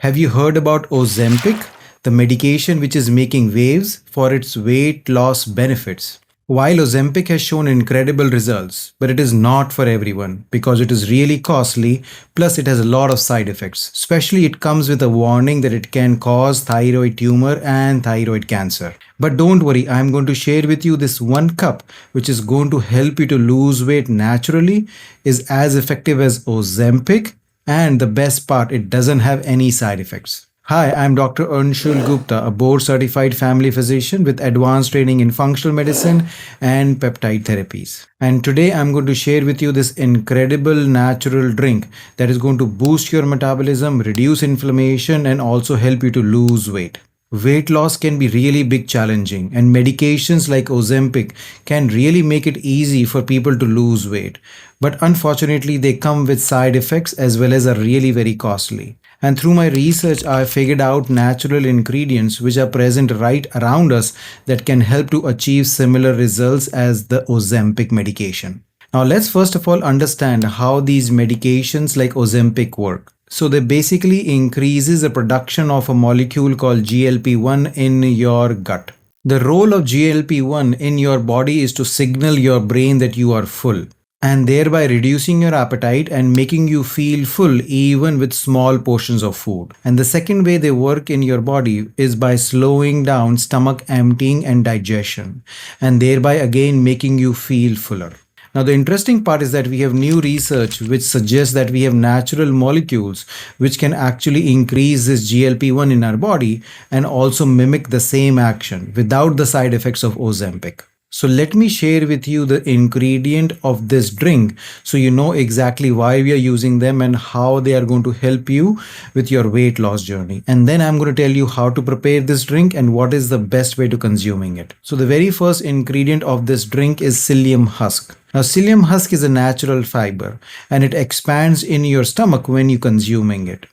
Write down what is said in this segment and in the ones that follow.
Have you heard about Ozempic, the medication which is making waves for its weight loss benefits? While Ozempic has shown incredible results, but it is not for everyone because it is really costly, plus it has a lot of side effects. Especially it comes with a warning that it can cause thyroid tumor and thyroid cancer. But don't worry, I am going to share with you this one cup which is going to help you to lose weight naturally, is as effective as Ozempic, and the best part, it doesn't have any side effects. Hi, I'm Dr. Anshul Gupta, a board certified family physician with advanced training in functional medicine and peptide therapies. And today I'm going to share with you this incredible natural drink that is going to boost your metabolism, reduce inflammation, and also help you to lose weight. Weight loss can be really big challenging, and medications like Ozempic can really make it easy for people to lose weight. But unfortunately, they come with side effects as well as are really very costly. And through my research, I figured out natural ingredients which are present right around us that can help to achieve similar results as the Ozempic medication. Now, let's first of all understand how these medications like Ozempic work. So they basically increases the production of a molecule called GLP-1 in your gut. The role of GLP-1 in your body is to signal your brain that you are full, and thereby reducing your appetite and making you feel full even with small portions of food. And the second way they work in your body is by slowing down stomach emptying and digestion, and thereby again making you feel fuller. Now, the interesting part is that we have new research which suggests that we have natural molecules which can actually increase this GLP-1 in our body and also mimic the same action without the side effects of Ozempic. So let me share with you the ingredient of this drink so you know exactly why we are using them and how they are going to help you with your weight loss journey. And then I'm going to tell you how to prepare this drink and what is the best way to consuming it. So the very first ingredient of this drink is psyllium husk. Now, psyllium husk is a natural fiber and it expands in your stomach when you consuming it.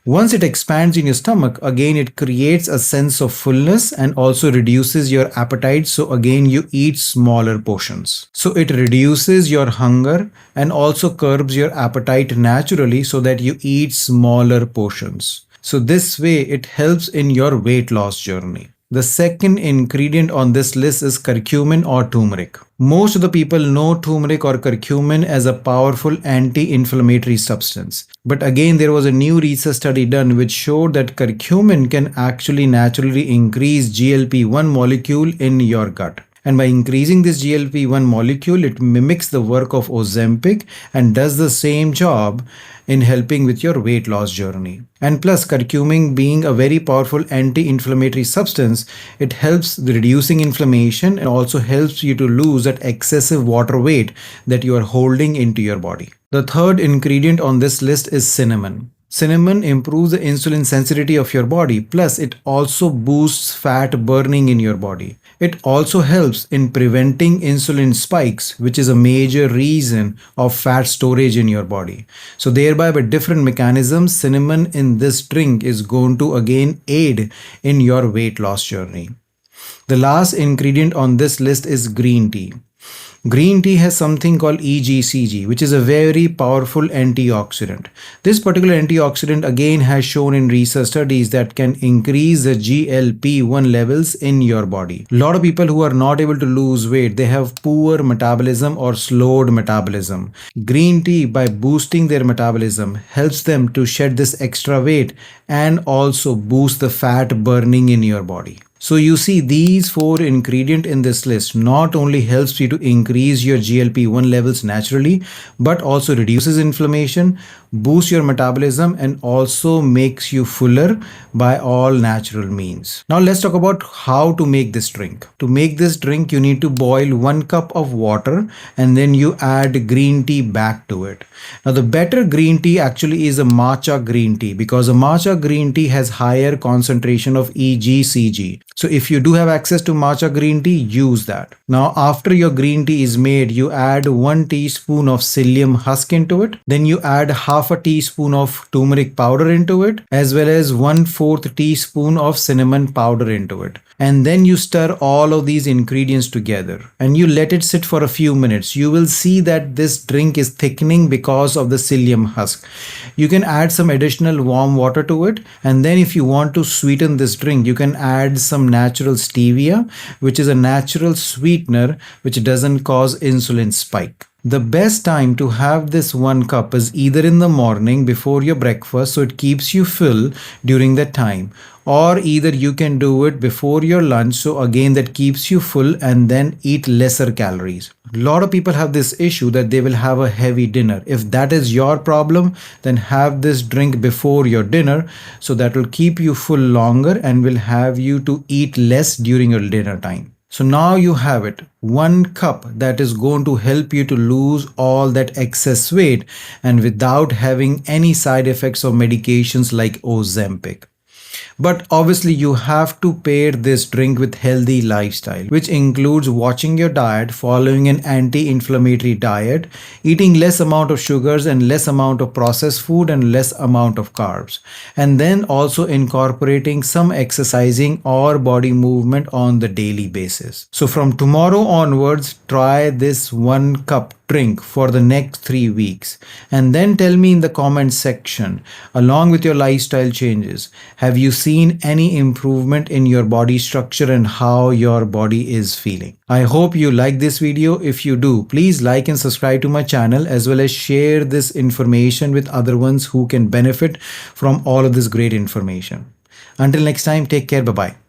Once it expands in your stomach, again it creates a sense of fullness and also reduces your appetite. So again you eat smaller portions. So it reduces your hunger and also curbs your appetite naturally so that you eat smaller portions. So this way it helps in your weight loss journey. The second ingredient on this list is curcumin or turmeric. Most of the people know turmeric or curcumin as a powerful anti-inflammatory substance. But again, there was a new research study done which showed that curcumin can actually naturally increase GLP-1 molecule in your gut. And by increasing this GLP-1 molecule, it mimics the work of Ozempic and does the same job in helping with your weight loss journey. And plus, curcumin being a very powerful anti-inflammatory substance, it helps reducing inflammation and also helps you to lose that excessive water weight that you are holding into your body. The third ingredient on this list is cinnamon. Cinnamon improves the insulin sensitivity of your body, plus it also boosts fat burning in your body. It also helps in preventing insulin spikes, which is a major reason of fat storage in your body. So thereby, by different mechanisms, cinnamon in this drink is going to again aid in your weight loss journey. The last ingredient on this list is green tea. Green tea has something called EGCG, which is a very powerful antioxidant. This particular antioxidant again has shown in research studies that can increase the GLP-1 levels in your body. A lot of people who are not able to lose weight, they have poor metabolism or slowed metabolism. Green tea, by boosting their metabolism, helps them to shed this extra weight and also boost the fat burning in your body. So you see, these four ingredients in this list not only helps you to increase your GLP-1 levels naturally, but also reduces inflammation, boosts your metabolism, and also makes you fuller by all natural means. Now let's talk about how to make this drink. To make this drink, you need to boil 1 cup of water and then you add green tea back to it. Now the better green tea actually is a matcha green tea because a matcha green tea has higher concentration of EGCG. So if you do have access to matcha green tea, use that. Now after your green tea is made, you add 1 teaspoon of psyllium husk into it. Then you add half half a teaspoon of turmeric powder into it, as well as 1/4 teaspoon of cinnamon powder into it. And then you stir all of these ingredients together and you let it sit for a few minutes. You will see that this drink is thickening because of the psyllium husk. You can add some additional warm water to it, and then if you want to sweeten this drink, you can add some natural stevia, which is a natural sweetener which doesn't cause insulin spike. The best time to have this 1 cup is either in the morning before your breakfast, so it keeps you full during that time, or either you can do it before your lunch, so again that keeps you full, and then eat lesser calories. A lot of people have this issue that they will have a heavy dinner. If that is your problem, then have this drink before your dinner, so that will keep you full longer and will have you to eat less during your dinner time. So now you have it, 1 cup that is going to help you to lose all that excess weight and without having any side effects of medications like Ozempic. But obviously you have to pair this drink with healthy lifestyle, which includes watching your diet, following an anti-inflammatory diet, eating less amount of sugars and less amount of processed food and less amount of carbs, and then also incorporating some exercising or body movement on the daily basis. So from tomorrow onwards, try this 1 cup drink for the next 3 weeks, and then tell me in the comment section, along with your lifestyle changes, have you seen any improvement in your body structure and how your body is feeling? I hope you like this video. If you do, please like and subscribe to my channel, as well as share this information with other ones who can benefit from all of this great information. Until next time, take care. Bye bye.